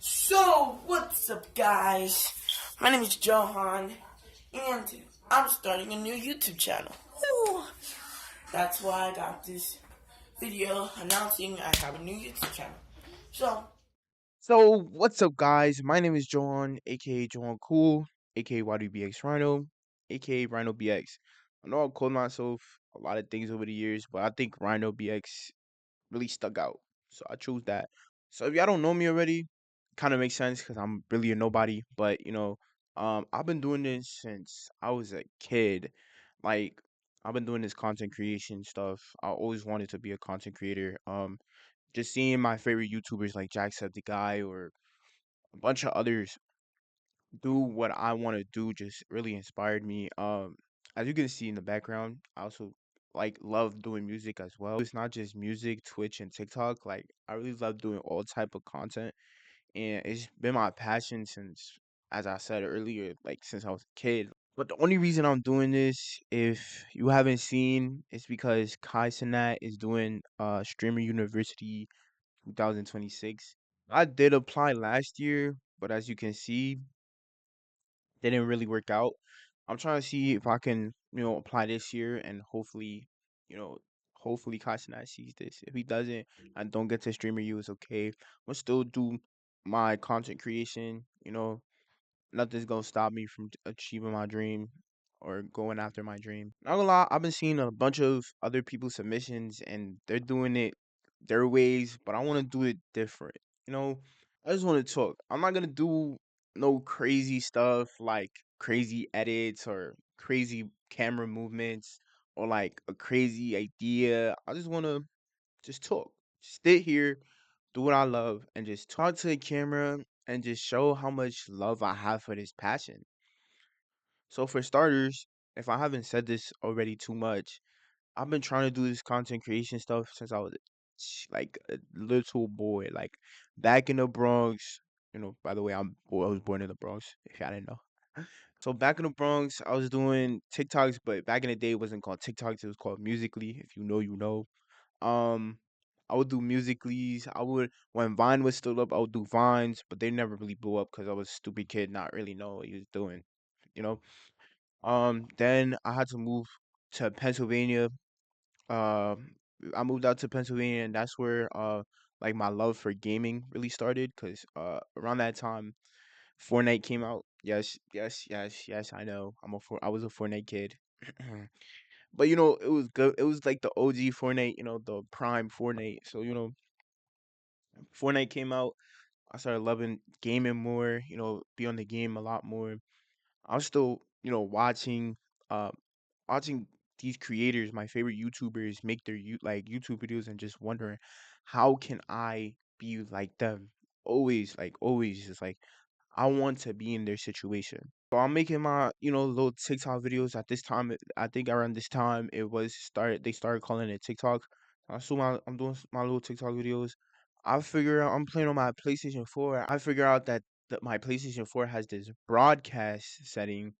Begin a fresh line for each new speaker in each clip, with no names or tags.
So, what's up, guys? My name is Johan, and I'm starting a new YouTube channel. Woo! That's why I got this video announcing I have a new YouTube channel. So,
So what's up, guys? My name is Johan, aka Johan Cool, aka YDBX Rhino, aka Rhino BX. I know I've called myself a lot of things over the years, but I think Rhino BX really stuck out, so I chose that. So if y'all don't know me already, kind of makes sense because I'm really a nobody. But I've been doing this since I was a kid. Like I've been doing this content creation stuff. I always wanted to be a content creator. Just seeing my favorite YouTubers like Jacksepticeye or a bunch of others do what I want to do just really inspired me. As you can see in the background, I also like love doing music as well. It's not just music, Twitch and TikTok. Like I really love doing all type of content, and it's been my passion since, as I said earlier, like since I was a kid. But the only reason I'm doing this, if you haven't seen, is because Kai Cenat is doing Streamer University 2026. I did apply last year, but as you can see, didn't really work out. I'm trying to see if I can, apply this year and hopefully, you know, hopefully Kasanai sees this. If he doesn't, I don't get to streamer you, it's okay. I'll still do my content creation, nothing's gonna stop me from achieving my dream or going after my dream. Not gonna lie, I've been seeing a bunch of other people's submissions and they're doing it their ways, but I want to do it different. You know, I just want to talk. I'm not gonna do no crazy stuff like crazy edits or crazy camera movements or like a crazy idea. I just want to just talk, sit here, do what I love, and just talk to the camera and just show how much love I have for this passion. So for starters, if I haven't said this already too much, I've been trying to do this content creation stuff since I was like a little boy, like back in the Bronx. By the way, I was born in the Bronx, if y'all didn't know. So back in the Bronx, I was doing TikToks, but back in the day it wasn't called TikToks, it was called Musically. If you know, you know. Um, I would do Musicallys. I would when Vine was still up, I would do Vines, but they never really blew up because I was a stupid kid, not really know what he was doing. You know. Then I had to move to Pennsylvania. uh, I moved out to Pennsylvania, and that's where like my love for gaming really started. Cause around that time, Fortnite came out. Yes, yes, yes, yes. I know. I was a Fortnite kid. But it was good. It was like the OG Fortnite. The prime Fortnite. So Fortnite came out. I started loving gaming more. Be on the game a lot more. I was still, uh, watching these creators, my favorite YouTubers, make their YouTube videos, and just wondering how can I be like them? Always, just like I want to be in their situation. So I'm making my, little TikTok videos at this time. I think around this time it was started. They started calling it TikTok. I'm doing my little TikTok videos. I figure out I'm playing on my PlayStation 4. I figure out that my PlayStation 4 has this broadcast setting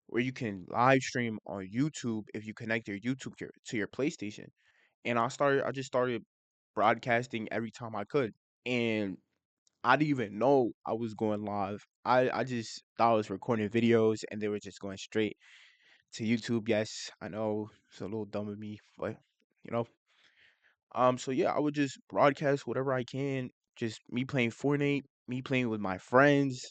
where you can live stream on YouTube if you connect your YouTube to your PlayStation. And I just started broadcasting every time I could. And I didn't even know I was going live. I just thought I was recording videos and they were just going straight to YouTube. Yes, I know it's a little dumb of me, but you know. So yeah, I would just broadcast whatever I can. Just me playing Fortnite, me playing with my friends,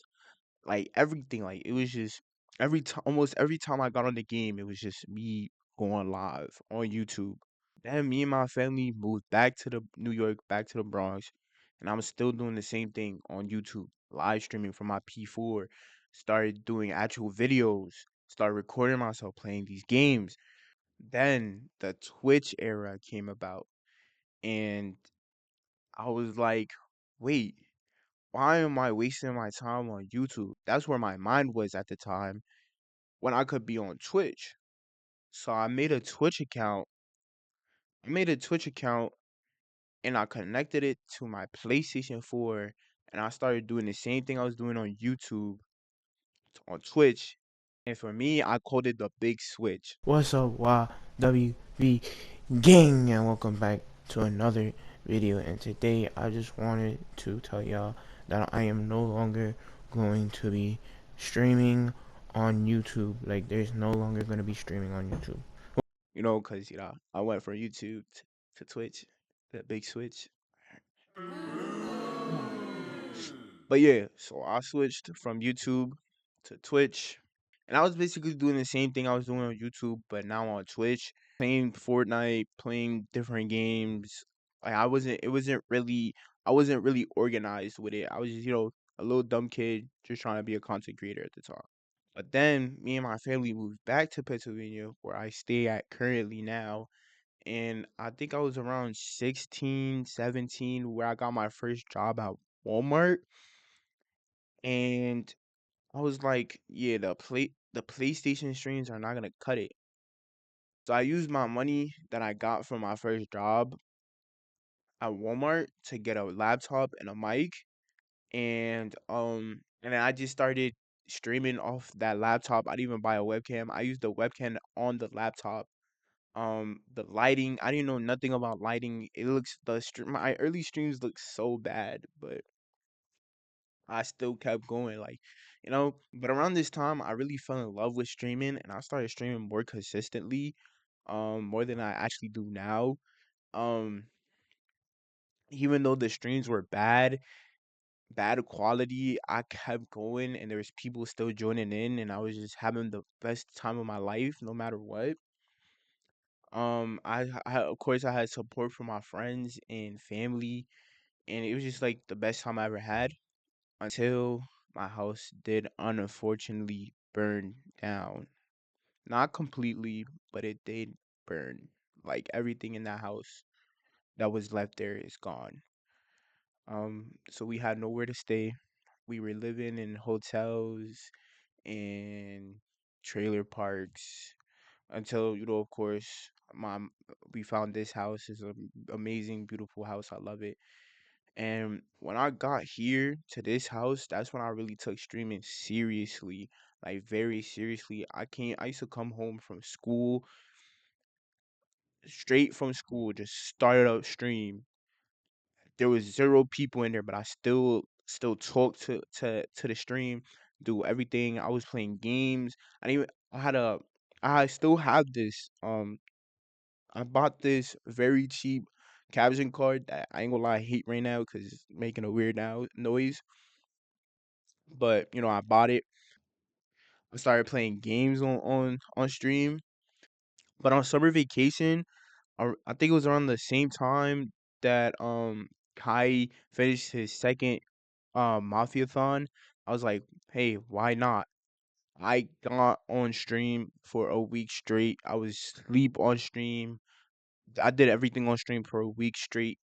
like everything. Like it was just every time, almost every time I got on the game, it was just me going live on YouTube. Then me and my family moved back to the New York, back to the Bronx, and I was still doing the same thing on YouTube, live streaming from my P4. Started doing actual videos, started recording myself playing these games. Then the Twitch era came about, and I was like, wait, why am I wasting my time on YouTube? That's where my mind was at the time when I could be on Twitch. So I made a Twitch account and I connected it to my PlayStation 4 and I started doing the same thing I was doing on YouTube on Twitch. And for me, I called it the big switch.
What's up, YWV gang, and welcome back to another video. And today, I just wanted to tell y'all that I am no longer going to be streaming on YouTube. Like, there's no longer going to be streaming on YouTube.
Cause I went from YouTube to Twitch, that big switch. But yeah, so I switched from YouTube to Twitch, and I was basically doing the same thing I was doing on YouTube, but now on Twitch, playing Fortnite, playing different games. Like I wasn't really organized with it. I was just, a little dumb kid just trying to be a content creator at the time. But then me and my family moved back to Pennsylvania, where I stay at currently now. And I think I was around 16, 17, where I got my first job at Walmart. And I was like, yeah, the PlayStation streams are not gonna cut it. So I used my money that I got from my first job at Walmart to get a laptop and a mic, and then I just started streaming off that laptop. I didn't even buy a webcam. I used the webcam on the laptop. The lighting, I didn't know nothing about lighting. My early streams look so bad, but I still kept going, but around this time I really fell in love with streaming and I started streaming more consistently, more than I actually do now. Um, Even though the streams were bad quality, I kept going and there was people still joining in and I was just having the best time of my life no matter what. Of course I had support from my friends and family, and it was just like the best time I ever had until my house did unfortunately burn down. Not completely, but it did burn. Like everything in that house that was left there is gone. So we had nowhere to stay. We were living in hotels and trailer parks until, of course, mom we found this house. It's an amazing, beautiful house. I love it. And when I got here to this house, that's when I really took streaming seriously, like very seriously. I used to come home from school, straight from school, just started up stream. There was zero people in there, but I still talk to the stream, do everything. I was playing games. I didn't even I had a I still have this. I bought this very cheap caption card that I ain't gonna lie, I hate right now because it's making a weird now noise. But I bought it. I started playing games on stream. But on summer vacation, I think it was around the same time that Kai finished his second Mafiathon. I was like, hey, why not? I got on stream for a week straight. I was sleep on stream. I did everything on stream for a week straight.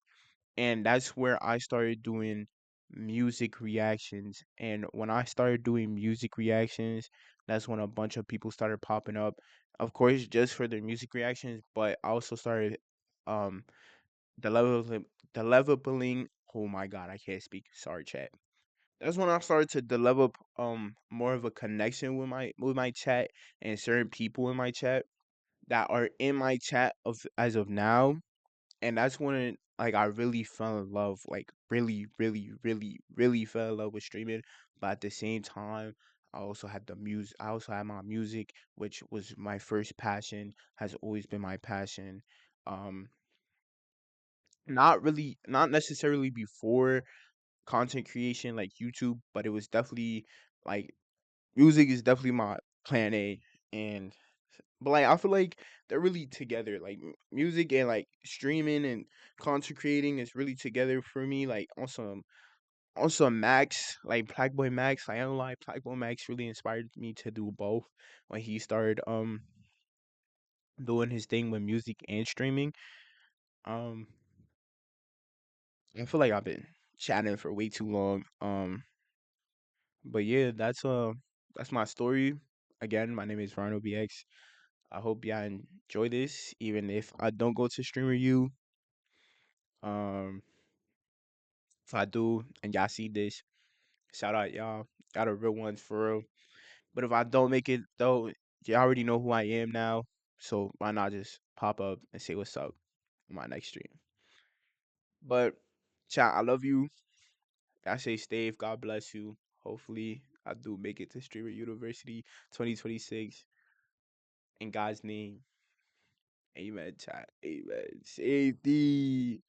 And that's where I started doing music reactions. And when I started doing music reactions, that's when a bunch of people started popping up. Of course, just for their music reactions, but I also started um the leveling. Oh my god, I can't speak. Sorry, chat. That's when I started to develop more of a connection with my chat and certain people in my chat that are in my chat of as of now, and that's when like I really fell in love, like really, really, really, really fell in love with streaming. But at the same time, I also had the music. I also had my music, which was my first passion, has always been my passion. Um, not necessarily before content creation like YouTube, but it was definitely like music is definitely my plan A, and but like I feel like they're really together. Like music and like streaming and content creating is really together for me. Like on some Max, like Black Boy Max. Like, I don't lie, Black Boy Max really inspired me to do both when he started doing his thing with music and streaming. Um, I feel like I've been chatting for way too long. But yeah, that's my story. Again, my name is Rhino BX. I hope y'all enjoy this, even if I don't go to streamer you. Um, if I do and y'all see this, shout out y'all. Y'all the real ones for real. But if I don't make it though, y'all already know who I am now. So why not just pop up and say what's up on my next stream? But chat, I love you. I say stay. God bless you. Hopefully, I do make it to Streamer University 2026. In God's name, amen. Chat, amen. Safety.